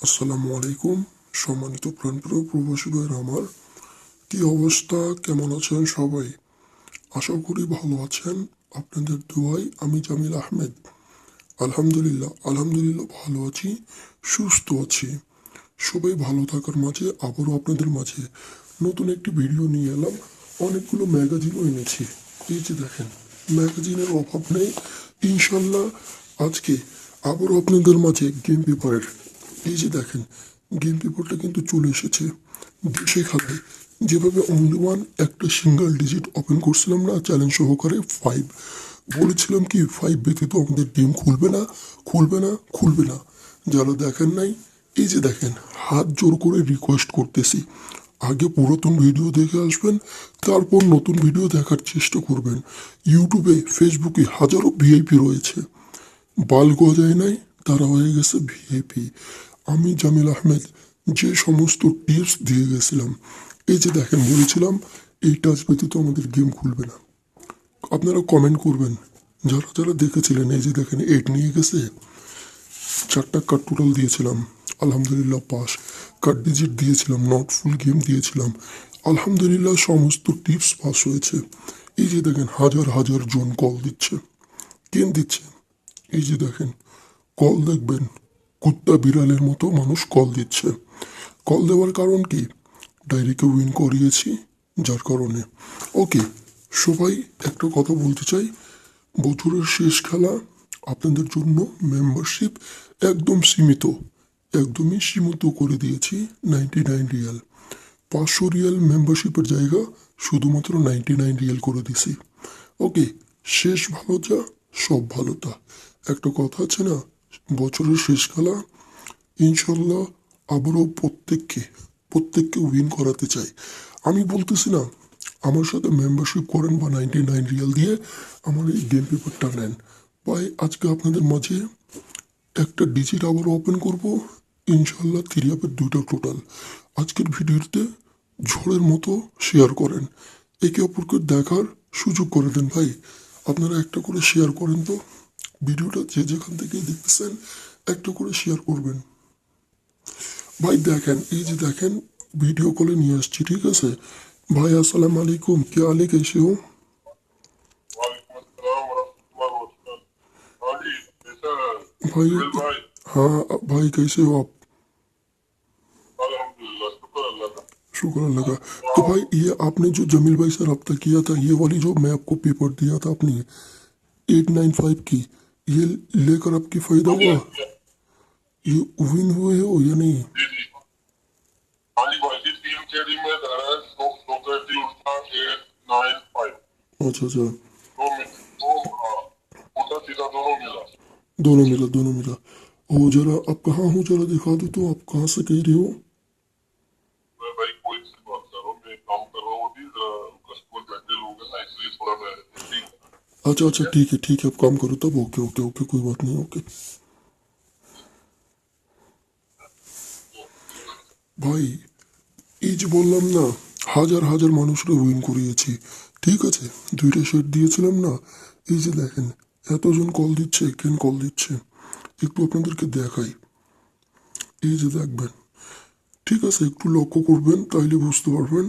আসসালামু আলাইকুম। সম্মানিত প্রাণপ্রিয় প্রবাসী ভাইয়ের আমার কি অবস্থা, কেমন আছেন সবাই? আশা করি ভালো আছেন। আপনাদের দোয়ায় আমি জামিল আহমেদ। আলহামদুলিল্লাহ ভালো আছি, সুস্থ আছি। সবাই ভালো থাকার মাঝে আবারও আপনাদের মাঝে নতুন একটি ভিডিও নিয়ে এলাম। অনেকগুলো ম্যাগাজিনও এনেছি। এই যে দেখেন, ম্যাগাজিনের অভাব নেই ইনশাল্লাহ। আজকে আবারও আপনাদের মাঝে গেম পেপারের এই যে দেখেন, গেম পেপারটা কিন্তু চলে এসেছে দেশে খেলায়। যেভাবে অনলি ওয়ান একটা সিঙ্গেল ডিজিট ওপেন করছিলাম না চ্যালেঞ্জ সহকারে 5, বলেছিলাম কি 5 ব্যতীত আমাদের গেম খুলবে না। যারা দেখেন নাই, এই যে দেখেন, হাত জোর করে রিকোয়েস্ট করতেছি, আগে পুরাতন ভিডিও দেখে আসবেন, তারপর নতুন ভিডিও দেখার চেষ্টা করবেন। ইউটিউবে ফেসবুকে হাজারো ভিআইপি রয়েছে, বাল গজায় নাই, তারা হয়ে গেছে ভিআইপি। আমি জামিল আহমেদ যে সমস্ত টিপস দিয়ে গেছিলাম, এই যে দেখেন, বলেছিলাম এই টাচ ব্যতীত আমাদের গেম খুলবে না। আপনারা কমেন্ট করবেন যারা যারা দেখেছিলেন। এই যে দেখেন, 8 নিয়ে গেছে, 4টা কার্ড টোটাল দিয়েছিলাম, আলহামদুলিল্লাহ পাস। কার্ড ডিজিট দিয়েছিলাম, নট ফুল গেম দিয়েছিলাম, আলহামদুলিল্লাহ সমস্ত টিপস পাস হয়েছে। এই যে দেখেন, হাজার হাজার জন কল দিচ্ছে, গেম দিচ্ছে। এই যে দেখেন, কল দেখবেন, কুত্তা বিড়ালের মতো মানুষ কল দিচ্ছে। কল দেওয়ার কারণ কি? ডায়েরিকে উইন করিয়েছি, যার কারণে। ওকে, সবাই একটা কথা বলতে চাই, বছরের শেষ খেলা আপনাদের জন্য মেম্বারশিপ একদমই সীমিত করে দিয়েছি। 99 রিয়াল, 500 রিয়াল মেম্বারশিপের জায়গা শুধুমাত্র 99 রিয়াল করে দিছি। ওকে, শেষ ভালো যা সব ভালো তা। একটা কথা আছে না, বছরের শেষ খেলা ইনশাল্লাহ আবারও প্রত্যেককে উইন করাতে চাই। আমি বলতেছি না আমার সাথে মেম্বারশিপ করেন বা 99 রিয়াল দিয়ে আমার এই গেম পেপারটা নেন। ভাই আজকে আপনাদের মাঝে একটা ডিজিট আবার ওপেন করব ইনশাল্লাহ, 3 অ্যাপের 2টা টোটাল। আজকের ভিডিওতে ঝড়ের মতো শেয়ার করেন, একে অপরকে দেখার সুযোগ করে দেন। ভাই আপনারা একটা করে শেয়ার করেন তো, ভিডিওটা যে যেখান থেকে দেখতেছেন একটা করে শেয়ার করবেন। ভাই দেখেন, এই যে দেখেন, ভিডিও কলে নিয়ে আসছি, ঠিক আছে ভাই? আসসালামু আলাইকুম, क्या हाल है, कैसे हो? वालेकुम अस्सलाम वरहमतुल्लाहि वबरकातुहू। हाँ जी, कैसा है भाई सुहेल भाई? हाँ भाई, कैसे हो आप? अल्हम्दुलिल्लाह, शुक्र अल्लाह का। शुक्र अल्लाह का। तो भाई ये आपने जो जमील भाई से रब्ता किया था, ये वाली जो मैं आपको पेपर दिया था अपनी 895 की, ये लेकर आपकी फायदा हाँ जी, हुआ? हाँ जी, ये विन हुए हो या नहीं? जी जी। हाँ जी भाई जी, 3 में धारा है, 130 उल्टा 895। अच्छा अच्छा, दो में दो, हाँ, उल्टा सीधा दोनों मिला। दोनों मिला। हो जरा आप कहाँ हो, जरा दिखा दो तो, आप कहाँ से कह रहे हो? मैं भाई कोई से बात कर रहा हूँ, मैं काम कर रहा हूँ अभी, कस्टमर बैठे लोग हैं ना, इसलिए थोड़ा मैं ठीक है। अच्छा अच्छा, ठीक है। ठीक है, आप काम करो तब। ओके ओके ओके, कोई बात नहीं, ओके। ভাই এই যে বললাম না, হাজার হাজার মানুষকে উইন করিয়েছি, ঠিক আছে? 2টা সেট দিয়েছিলাম না, এই যে দেখেন, এতজন কল দিচ্ছে, কেন কল দিচ্ছে একটু আপনাদেরকে দেখাই। এই যে দেখবেন, ঠিক আছে, একটু লক্ষ্য করবেন তাইলে বুঝতে পারবেন।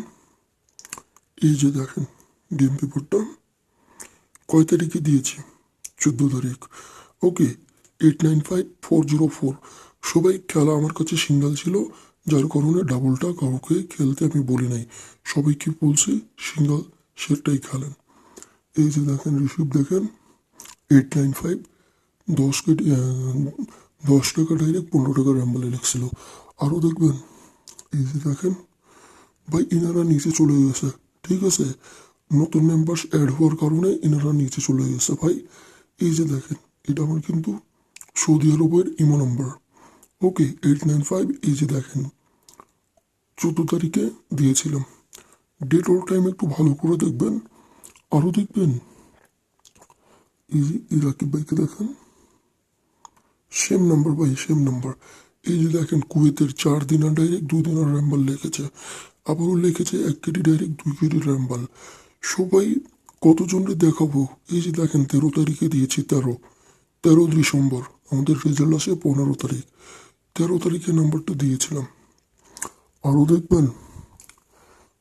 এই যে দেখেন, গেম পেপারটা কয় তারিখে দিয়েছি? 14 তারিখ। ওকে, 895404। সবাই খেলা আমার কাছে সিঙ্গেল ছিল, যার কারণে ডাবলটা কাউকে খেলতে আমি বলি নাই। সবাইকে বলছি সিঙ্গেল সেটটাই খেলেন। এই যে দেখেন, রিসিভ দেখেন, 895, 10 কেটে 10 টাকা ডাইরেক্ট, 15 টাকা র্যাম্বলে লেগছিল। আরও দেখবেন, এই যে দেখেন ভাই, ইনারা নিচে চলে গেছে, ঠিক আছে? নতুন মেম্বার্স অ্যাড হওয়ার কারণে ইনারা নিচে চলে গেছে ভাই। এই যে দেখেন, এটা আমার কিন্তু সৌদি আরবের ইমো নাম্বার। ওকে, 895। এই যে দেখেন, 14 তারিখে দিয়েছিলাম। ডেট অর টাইম একটু ভালো করে দেখবেন। আরও দেখবেন, এই যে রাকিব ভাইকে দেখেন, সেম নাম্বার ভাই, সেম নাম্বার। এই যে দেখেন, কুয়েতের 4 দিনার ডাইরেক্ট 2 দিনার র্যাম্বাল লিখেছে, আবারও লিখেছে 1 কেডি ডাইরেক্ট 2 কেডি র্যাম্বাল। সবাই কতজনকে দেখাবো? এই যে দেখেন, 13 তারিখে দিয়েছি, 13 ডিসেম্বর। আমাদের রেজাল্ট আসে 15 তারিখ। 13 তারিখে নাম্বারটা দিয়েছিলাম। আরও দেখবেন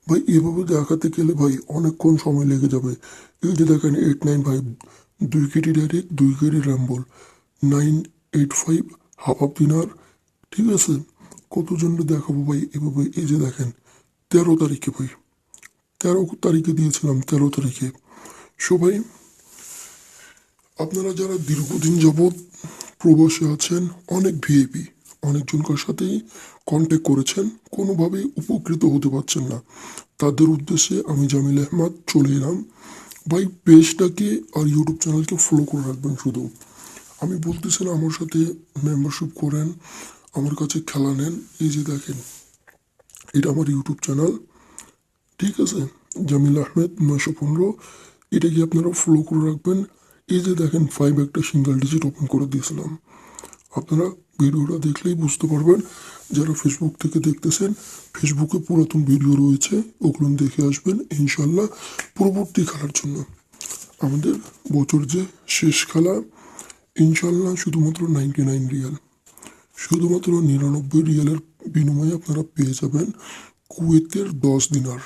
ভাই, এভাবে দেখাতে গেলে ভাই অনেকক্ষণ সময় লেগে যাবে। এই যে দেখেন 895, 2 কেডি ডাইরেক্ট, 2 কেডি র্যাম্বল, 985 হাফ দিনার। ঠিক আছে, কতজনকে দেখাবো ভাই এভাবে? এই যে দেখেন 13 তারিখে ভাই, 13 তারিখে দিয়েছিলাম, 13 তারিখে। সবাই আপনারা যারা দীর্ঘদিন যাবৎ প্রবাসে আছেন, অনেক ভিআইপি, অনেকজনকার সাথেই কন্ট্যাক্ট করেছেন, কোনোভাবেই উপকৃত হতে পারছেন না, তাদের উদ্দেশ্যে আমি জামিল আহমদ চলে এলাম। ভাই পেজটাকে আর ইউটিউব চ্যানেলকে ফলো করে রাখবেন শুধু। আমি বলতেছি না আমার সাথে মেম্বারশিপ করেন, আমার কাছে খেলা নেন। এই যে দেখেন, এটা আমার ইউটিউব চ্যানেল, ঠিক আছে, জামিল আহমেদ 915। এটাকে আপনারা ফলো করে রাখবেন। এই যে দেখেন 5 একটা সিঙ্গেল ডিজিট ওপেন করে দিয়েছিলাম। আপনারা ভিডিওটা দেখলেই বুঝতে পারবেন। যারা ফেসবুক থেকে দেখতেছেন, ফেসবুকে পুরাতন ভিডিও রয়েছে, ওগুলো দেখে আসবেন ইনশাল্লাহ পরবর্তী খেলার জন্য। আমাদের বছর যে শেষ খেলা, ইনশাল্লাহ শুধুমাত্র 99 রিয়াল, শুধুমাত্র 99 রিয়ালের বিনিময়ে আপনারা পেয়ে যাবেন কুয়েতের 10 দিনার,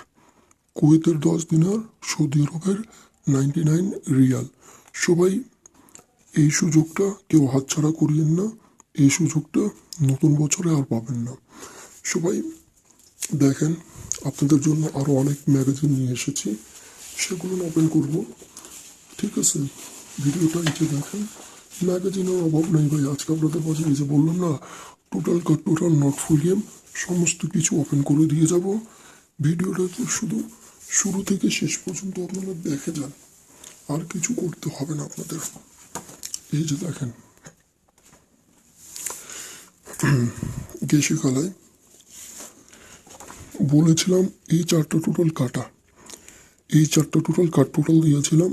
কুয়েতের 10 দিনার, সৌদি আরবের 99 রিয়াল। সবাই এই সুযোগটা কেউ হাতছাড়া করিয়েন না। এই সুযোগটা নতুন বছরে আর পাবেন না। সবাই দেখেন, আপনাদের জন্য আরও অনেক ম্যাগাজিন নিয়ে এসেছি, সেগুলো ওপেন করব। ঠিক আছে, ভিডিওটা এই যে দেখেন, ম্যাগাজিনের অভাব নেই ভাই। আজকে আপনাদের মাঝে এই যে বললাম না, total cut total not full game, সমস্ত কিছু ওপেন করে দিয়ে যাব। ভিডিওটাকে শুধু শুরু থেকে শেষ পর্যন্ত আপনারা দেখে যান, আর কিছু করতে হবে না আপনাদের। এই যে দেখেন, গেছি খেলায় বলেছিলাম এই 4টা টোটাল কাটা, এই 4টা টোটাল কাট টোটাল দিয়েছিলাম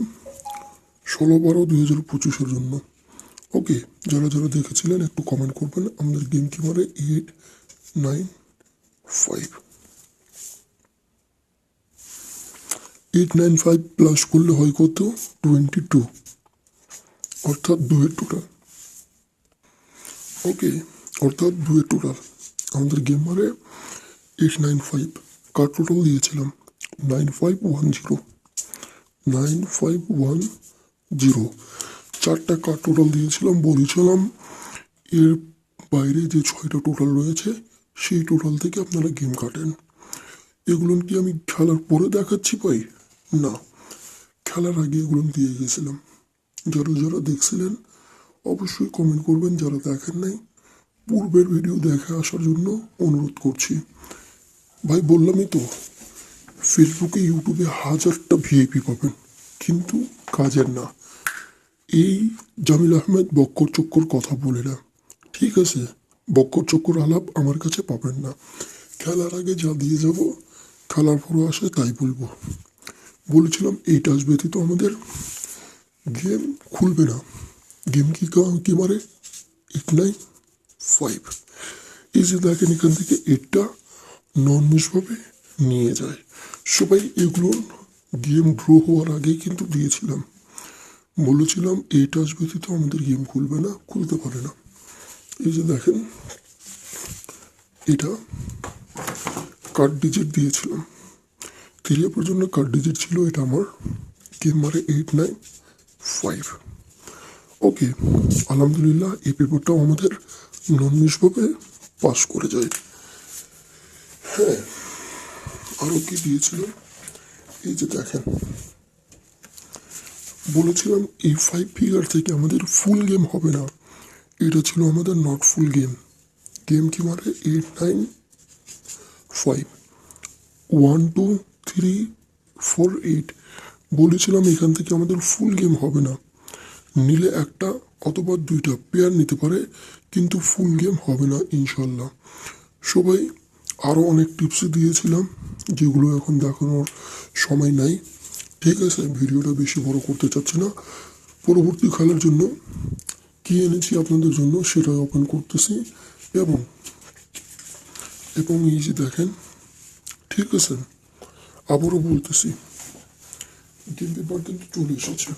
16/12/2025 জন্য। ওকে, যারা যারা দেখেছিলেন একটু কমেন্ট করবেন। আমাদের গেম কিমারে 895, 895 প্লাস করলে হয় কত? 22, অর্থাৎ 2-এর টোটাল। ওকে, অর্থাৎ 2-এর টোটাল। আমাদের গেম মারে 895, কার টোটাল দিয়েছিলাম 9510, 9510। 4টা কার টোটাল দিয়েছিলাম, বলেছিলাম এর বাইরে যে 6টা টোটাল রয়েছে সেই টোটাল থেকে আপনারা গেম কাটেন। এগুলো কি আমি খেলার পরে দেখাচ্ছি ভাই? না, খেলার আগে এগুলো দিয়ে গেছিলাম। যারা যারা দেখছিলেন অবশ্যই কমেন্ট করবেন, যারা দেখেন নাই পূর্বের ভিডিও দেখে আসার জন্য অনুরোধ করছি। ভাই বললামই তো, ফেসবুকে ইউটিউবে হাজারটা ভিআইপি পাবেন, কিন্তু কাজের না। এই জামিল আহমেদ বক্কর চক্কর কথা বলে না, ঠিক আছে? বক্কর চক্কর আলাপ আমার কাছে পাবেন না। খেলার আগে যা দিয়ে যাব, খেলার পরে আসে তাই বলবো। বলেছিলাম এই টাচ ব্যতীত আমাদের গেম খুলবে না। গেম কি মারে 895। এই যে দেখেন এখান থেকে এটা নন মিসভাবে নিয়ে যায়। সবাই এগুলো গেম ড্র হওয়ার আগেই কিন্তু দিয়েছিলাম, বলেছিলাম এই টাচ ব্যতীত আমাদের গেম খুলবে না, খুলতে পারে না। এই যে দেখেন, এটা কার্ড ডিজিট দিয়েছিলাম, 3 জন্য কার্ড ডিজিট ছিল। এটা আমার গেম মারে 895। ওকে, আলহামদুলিল্লাহ এই পেপারটাও আমাদের নন মিসভাবে পাস করে যায়। হ্যাঁ, আরও কি দিয়েছিল? এই যে দেখেন, বলেছিলাম এই 5 ফিগার থেকে আমাদের ফুল গেম হবে না, এটা ছিল আমাদের নট ফুল গেম। গেম কি মারে 895, 1 2 3 4 8। বলেছিলাম এখান থেকে আমাদের ফুল গেম হবে না, নিলে একটা অথবা 2টা পেয়ার নিতে পারে, কিন্তু ফুল গেম হবে না ইনশাল্লাহ। সবাই আরও অনেক টিপস দিয়েছিলাম, যেগুলো এখন দেখানোর সময় নাই। ঠিক আছে, ভিডিওটা বেশি বড় করতে চাচ্ছি না। পরবর্তী খেলার জন্য কি এনেছি আপনাদের জন্য সেটাই ওপেন করতেছি। এবং এই যে দেখেন, ঠিক আছে, আবারও বলতেছি গেম পেপার কিন্তু চলে এসেছে,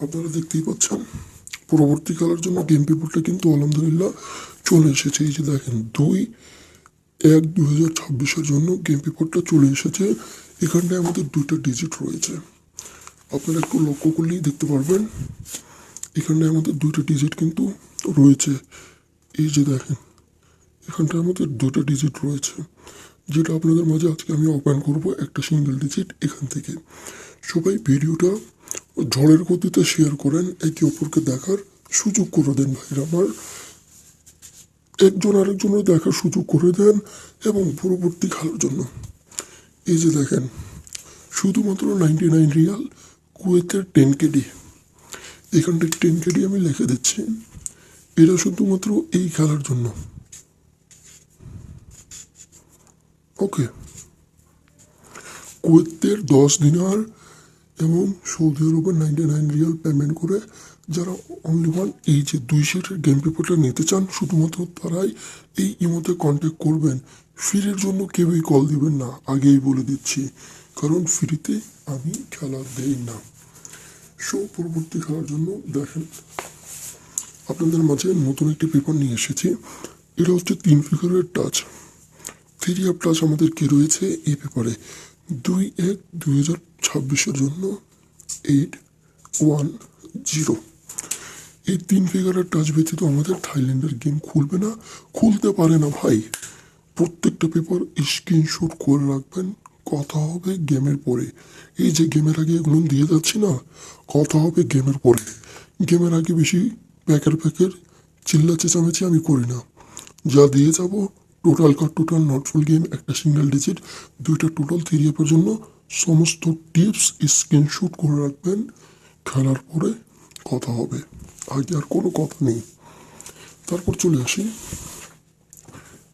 আপনারা দেখতেই পাচ্ছেন। পরবর্তী খেলার জন্য গেম পেপারটা কিন্তু আলহামদুলিল্লাহ চলে এসেছে। এই যে দেখেন 2/1/2026 জন্য গেম পেপারটা চলে এসেছে। এখানটায় আমাদের দুটো ডিজিট রয়েছে, আপনারা একটু লক্ষ্য করলেই দেখতে পারবেন। এখানটায় আমাদের দুটো ডিজিট কিন্তু রয়েছে। এই যে দেখেন এখানটায় আমাদের দুটো ডিজিট রয়েছে, যেটা আপনাদের মাঝে আজকে আমি ওপেন করব একটা সিঙ্গেল ডিজিট এখান থেকে। সবাই ভিডিওটা ঝড়ের গতিতে শেয়ার করেন, একে অপরকে দেখার সুযোগ করে দেন ভাইরা আমার, একজন আরেকজনের দেখার সুযোগ করে দেন এবং পরবর্তী খেলার জন্য। এই যে দেখেন শুধুমাত্র 99 রিয়াল কুয়েতের 10 কেডি, এখানটা 10 কেডি আমি লিখে দিচ্ছি, এটা শুধুমাত্র এই খেলার জন্য। ওকে, কুয়েতের 10 দিনার এবং সৌদি আরবের 99 রিয়াল পেমেন্ট করে যারা অনলি ওয়ান এই যে 2 সেটের গেম পেপারটা নিতে চান, শুধুমাত্র তারাই এই ইমোতে কন্ট্যাক্ট করবেন। ফ্রির জন্য কেউই কল দিবেন না, আগেই বলে দিচ্ছি, কারণ ফ্রিতে আমি খেলা দেই না। পরবর্তী খেলার জন্য দেখেন আপনাদের মাঝে নতুন একটি পেপার নিয়ে এসেছি। এটা হচ্ছে 3 ফিগারের টাচ, 3 অফ টাচ আমাদের কি রয়েছে এই পেপারে 2/1/2026 জন্য 810। এই 3 ফিগারের টাচ ব্যতীত আমাদের থাইল্যান্ডের গেম খুলবে না, খুলতে পারে না ভাই। প্রত্যেকটা পেপার স্ক্রিনশট করে রাখবেন, কথা হবে গেমের পরে। এই যে গেমের আগে এগুলো দিয়ে যাচ্ছি না, কথা হবে গেমের পরে। গেমের আগে বেশি প্যাকের চিল্লা চেঁচামেচি আমি করি না। যা দিয়ে যাব টোটাল নট ফুল গেম, একটা সিঙ্গেল ডিজিট, দুইটা টোটাল 3 অ্যাপের জন্য সমস্ত টিপস স্ক্রিনশট করে রাখবেন। খেলার পরে কথা হবে, আগে আর কোনো কথা নেই। তারপর চলে আসি,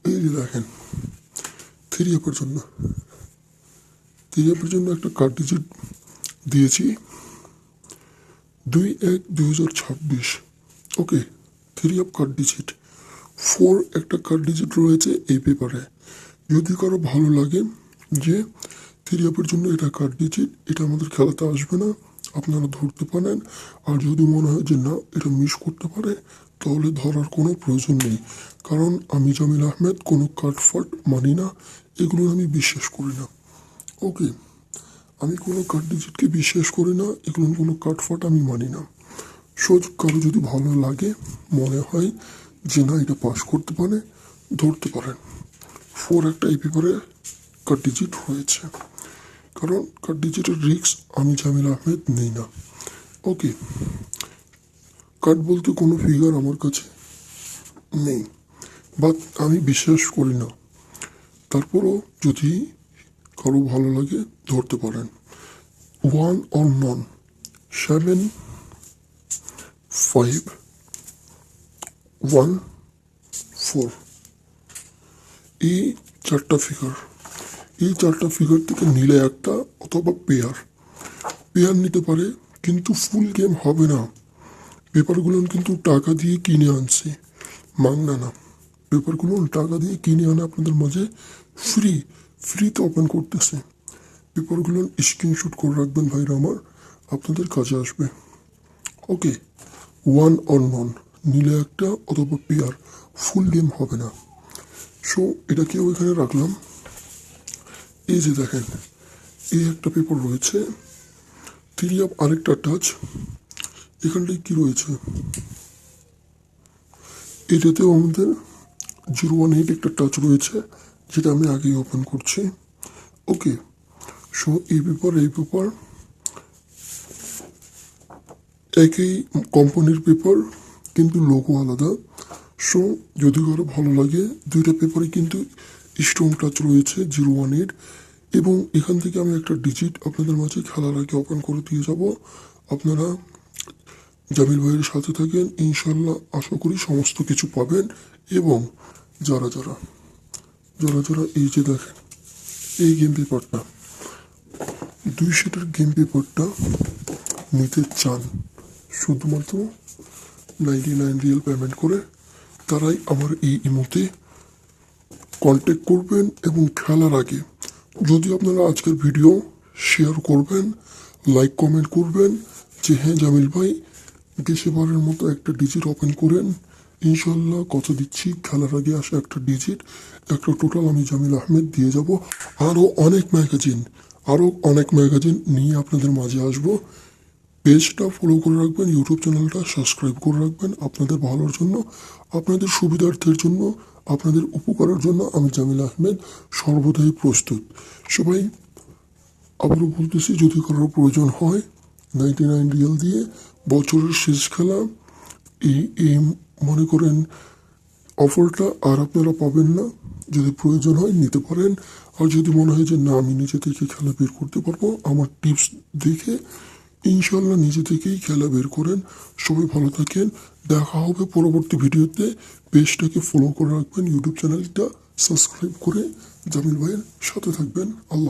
এই যে দেখেন 3 অ্যাপের জন্য একটা কার্ড ডিজিট দিয়েছি 2/1/2026। ওকে, 3 অ্যাপ কার্ড ডিজিট, 4 একটা কার্ড ডিজিট রয়েছে এই পেপারে। যদি কারো ভালো লাগে যে 3 অ্যাপের জন্য এটা কার্ড ডিজিট, এটা আমাদের খেলাতে আসবে না, আপনারা ধরতে পারেন। আর যদি মনে হয় যে না এটা মিস করতে পারে, তাহলে ধরার কোনো প্রয়োজন নেই, কারণ আমি জামিল আহমেদ কোনো কার্ড ফাট মানি না, এগুলো আমি বিশ্বাস করি না। ওকে, আমি কোনো কার্ড ডিজিটকে বিশ্বাস করি না, এগুলো কোনো কার্ড ফাট আমি মানি না। কারো যদি ভালো লাগে, মনে হয় যে না এটা পাস করতে পারে, ধরতে পারেন। 4 একটা এই পেপারে কার্ড ডিজিট রয়েছে, কারণ কার্ড ডিজিটের রিস্ক আমি জামিল আহমেদ নেই না। ওকে, কার্ড বলতে কোনো ফিগার আমার কাছে নেই, বাট আমি বিশ্বাস করি না। তারপরও যদি কারো ভালো লাগে ধরতে পারেন। 1 or none, 7 5 1 4, এই 4টা ফিগার। এই 4টা ফিগার থেকে নিলে একটা অথবা পেয়ার নিতে পারে, কিন্তু ফুল গেম হবে না। পেপারগুলো কিন্তু টাকা দিয়ে কিনে আনছে, মাংনা না। পেপারগুলো টাকা দিয়ে কিনে আনে আপনাদের মাঝে ফ্রিতে ওপেন করতেছে। পেপারগুলো স্ক্রিনশট করে রাখবেন ভাইরা আমার, আপনাদের কাজে আসবে। ওকে, 1 or none, নিলে একটা অথবা পেয়ার, ফুল গেম হবে না। এটাকেও এখানে রাখলাম। এই যে দেখেন এই একটা পেপার রয়েছে 3 অফ আরেকটা টাচ, এখানটায় কি রয়েছে, এটাতেও আমাদের 018 একটা টাচ রয়েছে, যেটা আমি আগেই ওপেন করছি। ওকে, এই পেপার একই কোম্পানির পেপার, কিন্তু লোগো আলাদা। যদি কারো ভালো লাগে, দুইটা পেপারে কিন্তু স্টোন টাচ রয়েছে 018, এবং এখান থেকে আমি একটা ডিজিট আপনাদের মাঝে খেলার আগে ওপেন করে দিয়ে যাব। আপনারা জামিল ভাইয়ের সাথে থাকেন, ইনশাল্লাহ আশা করি সমস্ত কিছু পাবেন। এবং যারা এই যে দেখেন এই গেম পেপারটা, 2 সেটের গেম পেপারটা নিতে চান, শুধুমাত্র 99 রিয়াল পেমেন্ট করে তারাই আমার এই ইমোতে কন্ট্যাক্ট করবেন। এবং খেলার আগে যদি আপনারা আজকের ভিডিও শেয়ার করবেন, লাইক কমেন্ট করবেন যে হ্যাঁ জামিল ভাই দেশেবারের মতো একটা ডিজিট ওপেন করেন, ইনশাল্লাহ কথা দিচ্ছি, খেলার আগে আসে একটা ডিজিট, একটা টোটাল আমি জামিল আহমেদ দিয়ে যাব। আরও অনেক ম্যাগাজিন নিয়ে আপনাদের মাঝে আসবো। পেজটা ফলো করে রাখবেন, ইউটিউব চ্যানেলটা সাবস্ক্রাইব করে রাখবেন। আপনাদের ভালোর জন্য, আপনাদের সুবিধার্থের জন্য, আপনাদের উপকারের জন্য আমি জামিল আহমেদ সর্বদাই প্রস্তুত। সবাই আবারও বলতেছি, যদি কারোর প্রয়োজন হয় 99 রিয়াল দিয়ে বছরের শেষ খেলা, এই মনে করেন অফারটা আর আপনারা পাবেন না। যদি প্রয়োজন হয় নিতে পারেন, আর যদি মনে হয় যে না আমি নিজে থেকে খেলা বের করতে পারবো, আমার টিপস দেখে ইনশাল্লাহ নিজে থেকেই খেলা বের করেন। সবাই ভালো থাকেন, দেখা হবে পরবর্তী ভিডিওতে। পেজটাকে ফলো করে রাখবেন, ইউটিউব চ্যানেলটা সাবস্ক্রাইব করে জামিল ভাইয়ের সাথে থাকবেন। আল্লাহ।